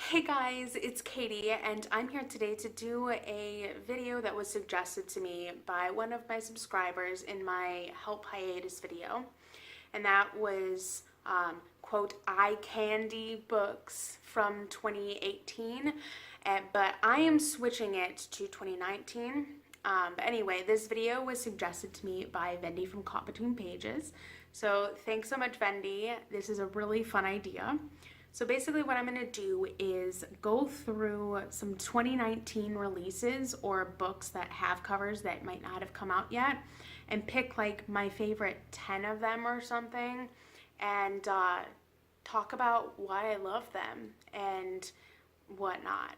Hey guys, it's Katie and I'm here today to do a video that was suggested to me by one of my subscribers in my Help Hiatus video. And that was, quote, eye candy books from 2018. But I am switching it to 2019. But anyway, this video was suggested to me by Vendi from Caught Between Pages. So thanks so much, Vendi. This is a really fun idea. So basically what I'm going to do is go through some 2019 releases or books that have covers that might not have come out yet and pick like my favorite 10 of them or something and talk about why I love them and whatnot.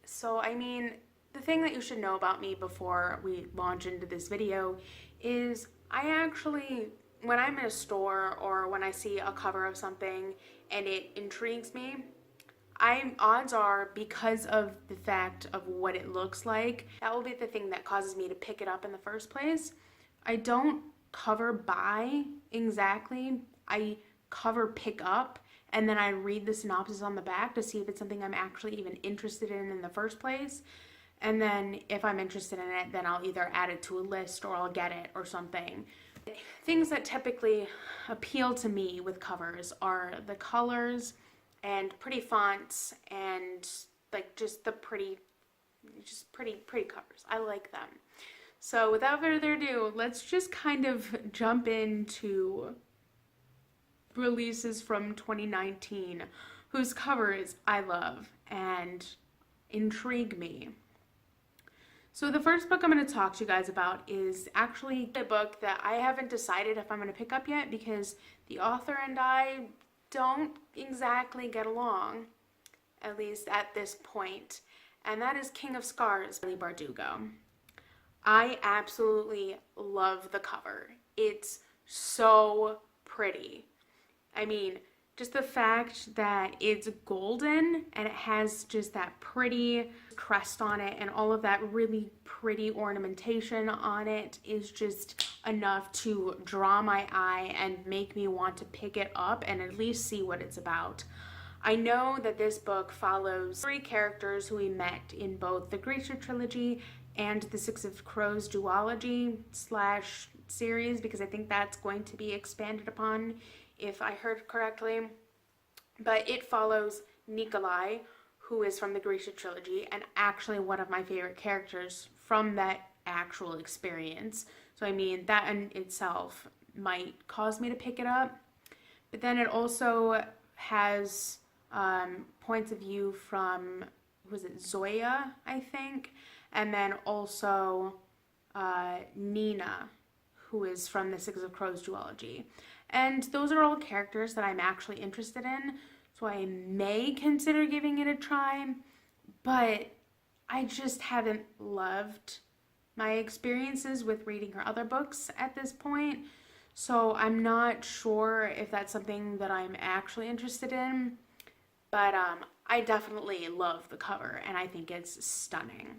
So I mean, the thing that you should know about me before we launch into this video is I actually, when I'm in a store or when I see a cover of something and it intrigues me, odds are, because of the fact of what it looks like, that will be the thing that causes me to pick it up in the first place. I don't cover buy exactly. I cover pick up, and then I read the synopsis on the back to see if it's something I'm actually even interested in the first place. And then if I'm interested in it, then I'll either add it to a list or I'll get it or something. Things that typically appeal to me with covers are the colors and pretty fonts and like just the pretty covers. I like them. So without further ado, let's just kind of jump into releases from 2019 whose covers I love and intrigue me. So the first book I'm going to talk to you guys about is actually a book that I haven't decided if I'm going to pick up yet because the author and I don't exactly get along, at least at this point, and that is King of Scars by Bardugo. I absolutely love the cover. It's so pretty. I mean, just the fact that it's golden and it has just that pretty crest on it and all of that really pretty ornamentation on it is just enough to draw my eye and make me want to pick it up and at least see what it's about. I know that this book follows three characters who we met in both the Grisha trilogy and the Six of Crows duology / series, because I think that's going to be expanded upon if I heard correctly. But it follows Nikolai, who is from the Grisha trilogy and actually one of my favorite characters from that actual experience. So I mean, that in itself might cause me to pick it up. But then it also has points of view from, was it Zoya, I think? And then also Nina, who is from the Six of Crows duology. And those are all characters that I'm actually interested in, so I may consider giving it a try, but I just haven't loved my experiences with reading her other books at this point, so I'm not sure if that's something that I'm actually interested in, but I definitely love the cover, and I think it's stunning.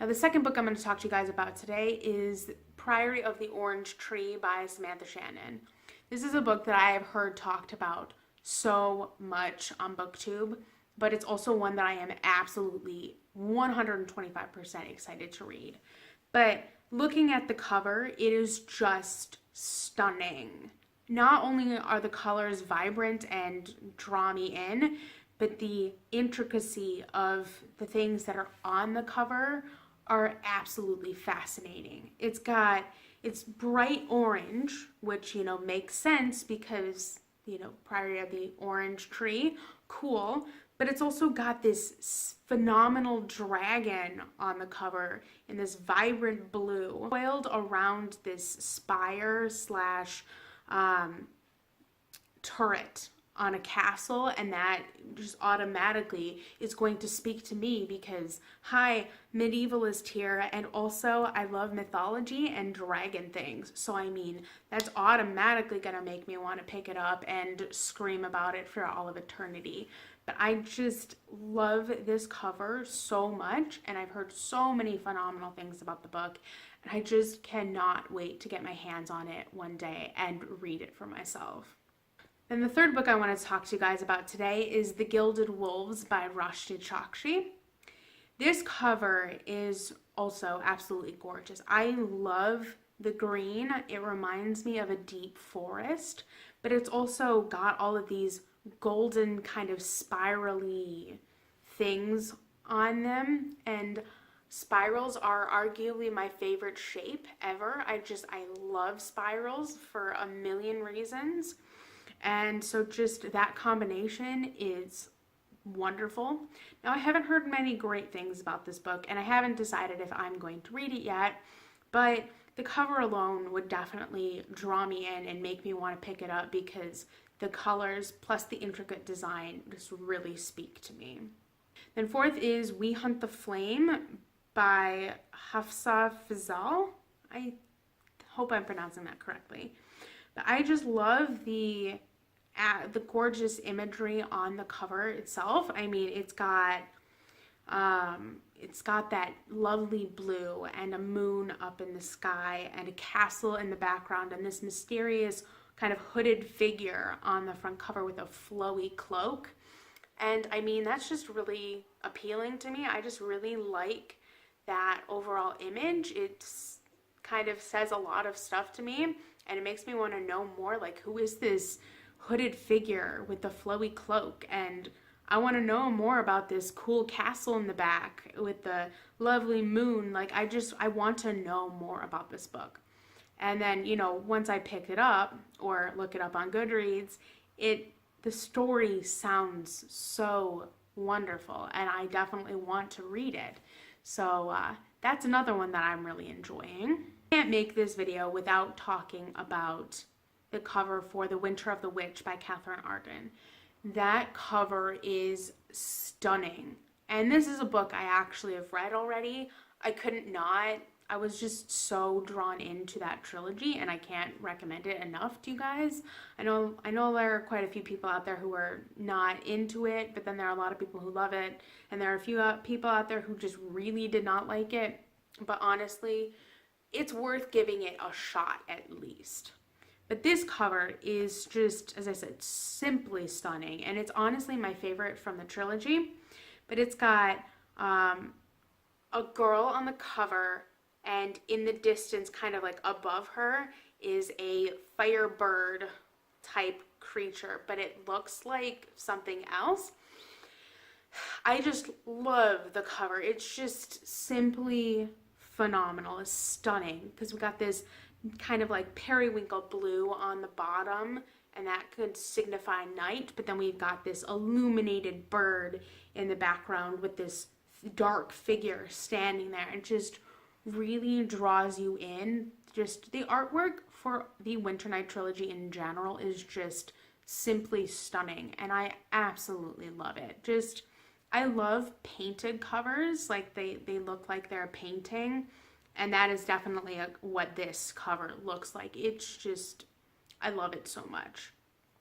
Now, the second book I'm going to talk to you guys about today is Priory of the Orange Tree by Samantha Shannon. This is a book that I have heard talked about so much on BookTube, but it's also one that I am absolutely 125% excited to read. But looking at the cover, it is just stunning. Not only are the colors vibrant and draw me in, but the intricacy of the things that are on the cover are absolutely fascinating. It's bright orange, which, you know, makes sense because, you know, Priory of the Orange Tree, cool. But it's also got this phenomenal dragon on the cover in this vibrant blue, coiled around this spire / turret on a castle, and that just automatically is going to speak to me because, hi, medievalist here, and also I love mythology and dragon things. So I mean, that's automatically gonna make me want to pick it up and scream about it for all of eternity. But I just love this cover so much, and I've heard so many phenomenal things about the book, and I just cannot wait to get my hands on it one day and read it for myself. Then the third book I want to talk to you guys about today is The Gilded Wolves by Rashti Chakshi. This cover is also absolutely gorgeous. I love the green. It reminds me of a deep forest, but it's also got all of these golden kind of spirally things on them, and spirals are arguably my favorite shape ever. I love spirals for a million reasons. And so just that combination is wonderful. Now, I haven't heard many great things about this book, and I haven't decided if I'm going to read it yet, but the cover alone would definitely draw me in and make me want to pick it up because the colors plus the intricate design just really speak to me. Then fourth is We Hunt the Flame by Hafsa Fazal. I hope I'm pronouncing that correctly. But I just love the gorgeous imagery on the cover itself. I mean, it's got that lovely blue and a moon up in the sky and a castle in the background and this mysterious kind of hooded figure on the front cover with a flowy cloak. And I mean, that's just really appealing to me. I just really like that overall image. It's kind of says a lot of stuff to me, and it makes me want to know more, like, who is this hooded figure with the flowy cloak? And I want to know more about this cool castle in the back with the lovely moon. Like, I want to know more about this book. And then, you know, once I pick it up or look it up on Goodreads, the story sounds so wonderful, and I definitely want to read it. So that's another one that I'm really enjoying. I can't make this video without talking about the cover for The Winter of the Witch by Catherine Arden. That cover is stunning. And this is a book I actually have read already. I couldn't not. I was just so drawn into that trilogy, and I can't recommend it enough to you guys. I know there are quite a few people out there who are not into it, but then there are a lot of people who love it, and there are a few people out there who just really did not like it. But honestly, it's worth giving it a shot at least. But this cover is just, as I said, simply stunning, and it's honestly my favorite from the trilogy. But it's got a girl on the cover, and in the distance, kind of like above her, is a firebird type creature, but it looks like something else. I just love the cover. It's just simply phenomenal. It's stunning because we got this kind of like periwinkle blue on the bottom, and that could signify night, but then we've got this illuminated bird in the background with this dark figure standing there, and just really draws you in. Just the artwork for the Winternight trilogy in general is just simply stunning, and I absolutely love it. Just, I love painted covers, like they look like they're a painting, and that is definitely what this cover looks like. It's just, I love it so much.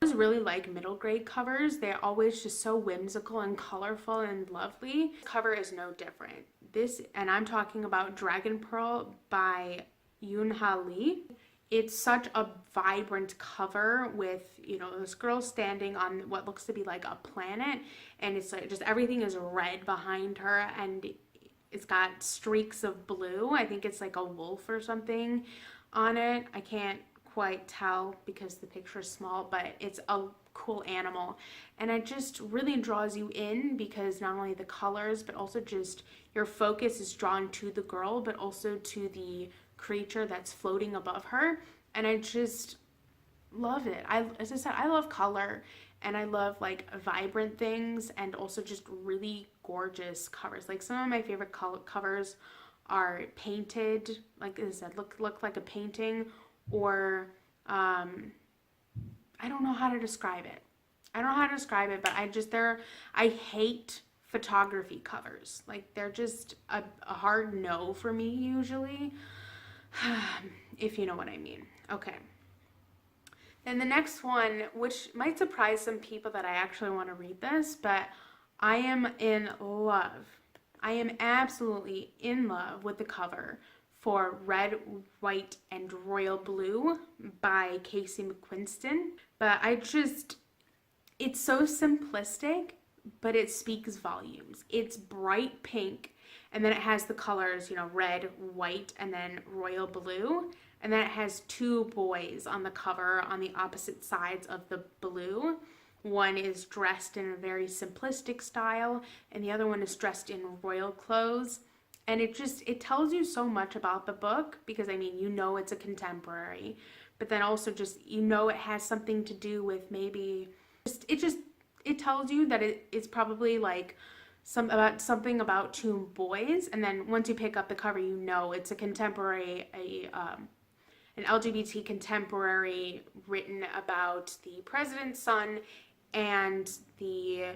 I always really like middle grade covers. They're always just so whimsical and colorful and lovely. This cover is no different. This, and I'm talking about Dragon Pearl by Yoonha Lee. It's such a vibrant cover with, you know, this girl standing on what looks to be like a planet, and it's like just everything is red behind her, and it's got streaks of blue. I think it's like a wolf or something on it. I can't quite tell because the picture is small, but it's a cool animal, and it just really draws you in because not only the colors, but also just your focus is drawn to the girl, but also to the creature that's floating above her. And I just love it. As I said, I love color, and I love like vibrant things, and also just really gorgeous covers. Like some of my favorite covers are painted, like I said, look like a painting, or I don't know how to describe it. But I hate photography covers. Like, they're just a hard no for me usually, if you know what I mean. Okay. Then the next one, which might surprise some people that I actually want to read this, but I am in love. I am absolutely in love with the cover for Red, White, and Royal Blue by Casey McQuiston. But it's so simplistic, but it speaks volumes. It's bright pink, and then it has the colors, red, white, and then royal blue. And then it has two boys on the cover on the opposite sides of the blue. One is dressed in a very simplistic style, and the other one is dressed in royal clothes. And it tells you so much about the book, because it's a contemporary, but then also it has something to do with maybe it tells you that it's probably like something about two boys. And then once you pick up the cover, it's a contemporary, an LGBT contemporary written about the president's son and the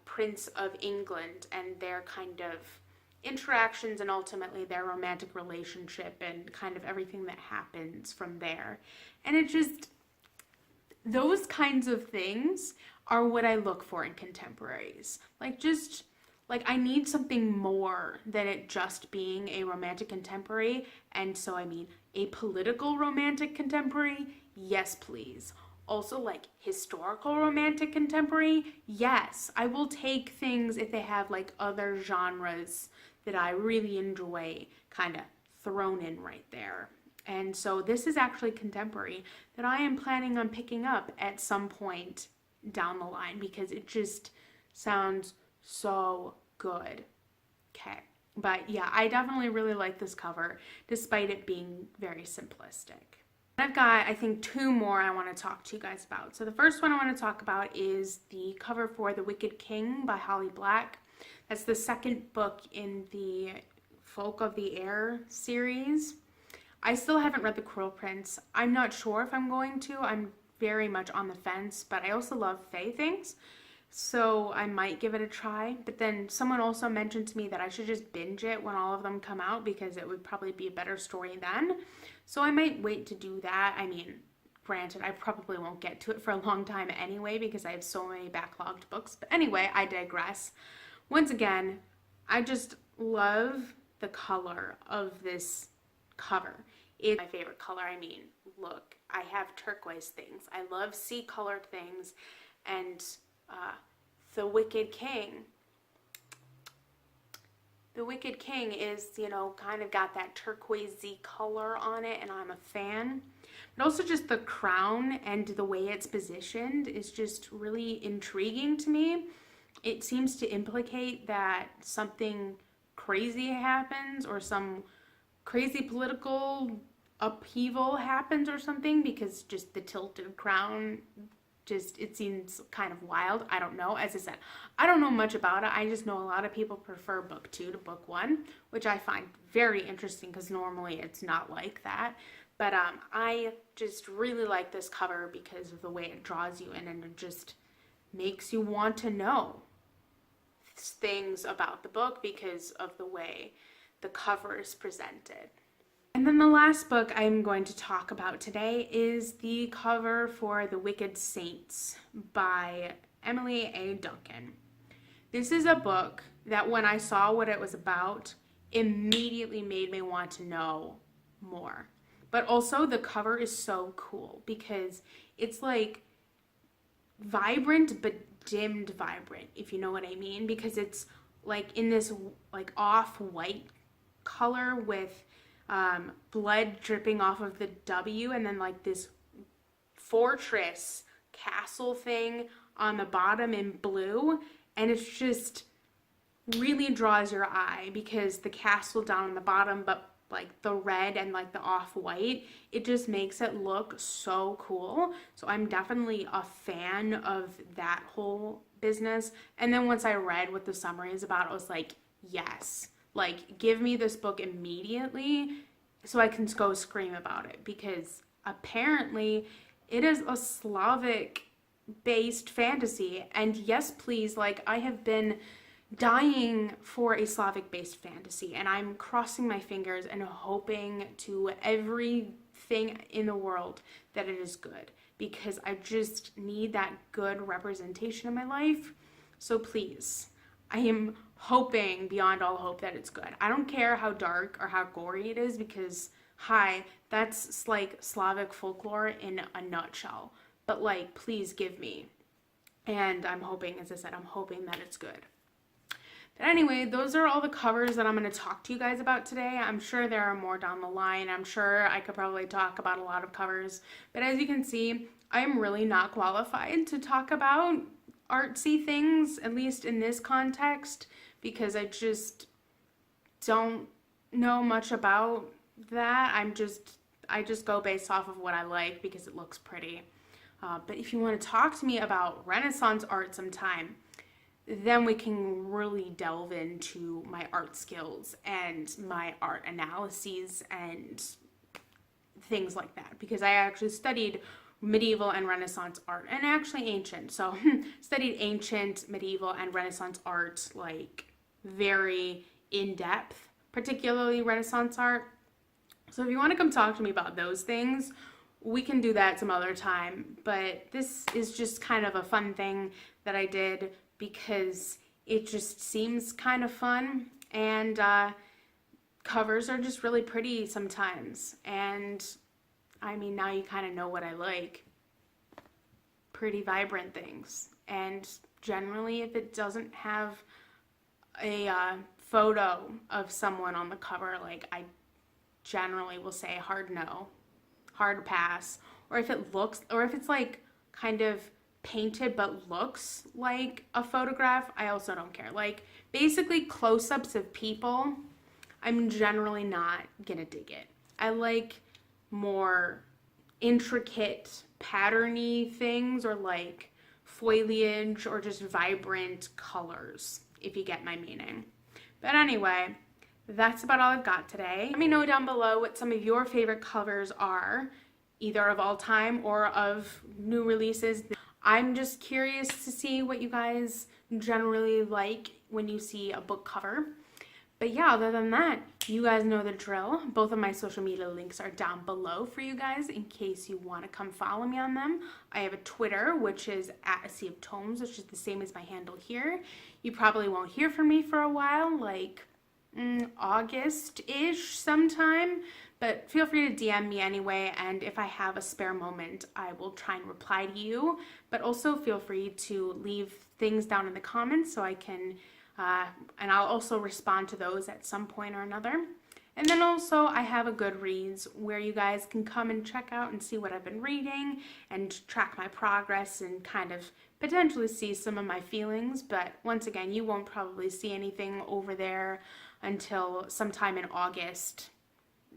Prince of England and their kind of interactions, and ultimately their romantic relationship and kind of everything that happens from there. And those kinds of things are what I look for in contemporaries. I need something more than it just being a romantic contemporary. And so a political romantic contemporary, yes please. Also historical romantic contemporary, yes. I will take things if they have other genres that I really enjoy kind of thrown in right there. And so this is actually contemporary that I am planning on picking up at some point down the line, because it just sounds so good. Okay. But yeah, I definitely really like this cover, despite it being very simplistic. I've got, I think, two more I want to talk to you guys about. So the first one I want to talk about is the cover for The Wicked King by Holly Black. That's the second book in the Folk of the Air series. I still haven't read The Cruel Prince. I'm not sure if I'm going to. I'm very much on the fence, but I also love fae things, so I might give it a try. But then someone also mentioned to me that I should just binge it when all of them come out, because it would probably be a better story then. So I might wait to do that. Granted, I probably won't get to it for a long time anyway, because I have so many backlogged books. But anyway, I digress. Once again, I just love the color of this cover. It's my favorite color. Look, I have turquoise things. I love sea-colored things. And The Wicked King is, kind of got that turquoisey color on it, and I'm a fan. But also just the crown and the way it's positioned is just really intriguing to me. It seems to implicate that something crazy happens, or some crazy political upheaval happens or something, because just the tilted crown, it seems kind of wild. I don't know. As I said, I don't know much about it. I just know a lot of people prefer book 2 to book 1, which I find very interesting, because normally it's not like that. But I just really like this cover because of the way it draws you in, and it just makes you want to know things about the book because of the way the cover is presented. And then the last book I'm going to talk about today is the cover for The Wicked Saints by Emily A. Duncan. This is a book that, when I saw what it was about, immediately made me want to know more. But also the cover is so cool, because it's vibrant but dimmed vibrant, if you know what I mean, because it's in this off-white color with blood dripping off of the W, and then this fortress castle thing on the bottom in blue. And it's just really draws your eye, because the castle down on the bottom, but the red and the off-white, it just makes it look so cool. So I'm definitely a fan of that whole business. And then once I read what the summary is about, I was like, yes, give me this book immediately so I can go scream about it, because apparently it is a Slavic based fantasy. And yes please, I have been dying for a Slavic based fantasy, and I'm crossing my fingers and hoping to everything in the world that it is good, because I just need that good representation in my life. So please, I am hoping beyond all hope that it's good. I don't care how dark or how gory it is, because that's Slavic folklore in a nutshell. but like, please give me. And I'm hoping, as I said, I'm hoping that it's good. But anyway, those are all the covers that I'm going to talk to you guys about today. I'm sure there are more down the line. I'm sure I could probably talk about a lot of covers. But as you can see, I'm really not qualified to talk about artsy things, at least in this context, because I just don't know much about that. I just go based off of what I like because it looks pretty. But if you want to talk to me about Renaissance art sometime, then we can really delve into my art skills and my art analyses and things like that, because I actually studied medieval and Renaissance art, and actually ancient. So studied ancient, medieval, and Renaissance art like very in depth, particularly Renaissance art. So if you want to come talk to me about those things, we can do that some other time. But this is just kind of a fun thing that I did because it just seems kind of fun, and covers are just really pretty sometimes. And I mean, now you kind of know what I like. Pretty vibrant things. And generally, if it doesn't have a photo of someone on the cover, like, I generally will say hard no, hard pass. Or if it looks, or if it's like kind of painted but looks like a photograph, I also don't care. Like, basically close-ups of people, I'm generally not gonna dig it. I like more intricate patterny things, or like foliage, or just vibrant colors, if you get my meaning. But anyway, that's about all I've got today. Let me know down below what some of your favorite covers are, either of all time or of new releases. I'm just curious to see what you guys generally like when you see a book cover. But yeah, other than that, you guys know the drill. Both of my social media links are down below for you guys in case you want to come follow me on them. I have a Twitter, which is @ASeaofTomes, which is the same as my handle here. You probably won't hear from me for a while, like August-ish sometime, but feel free to DM me anyway, and if I have a spare moment, I will try and reply to you. But also feel free to leave things down in the comments so I can, and I'll also respond to those at some point or another. And then also I have a Goodreads where you guys can come and check out and see what I've been reading and track my progress and kind of potentially see some of my feelings. But once again, you won't probably see anything over there until sometime in August,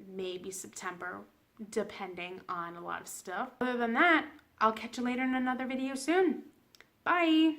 maybe September, depending on a lot of stuff. Other than that, I'll catch you later in another video soon. Bye!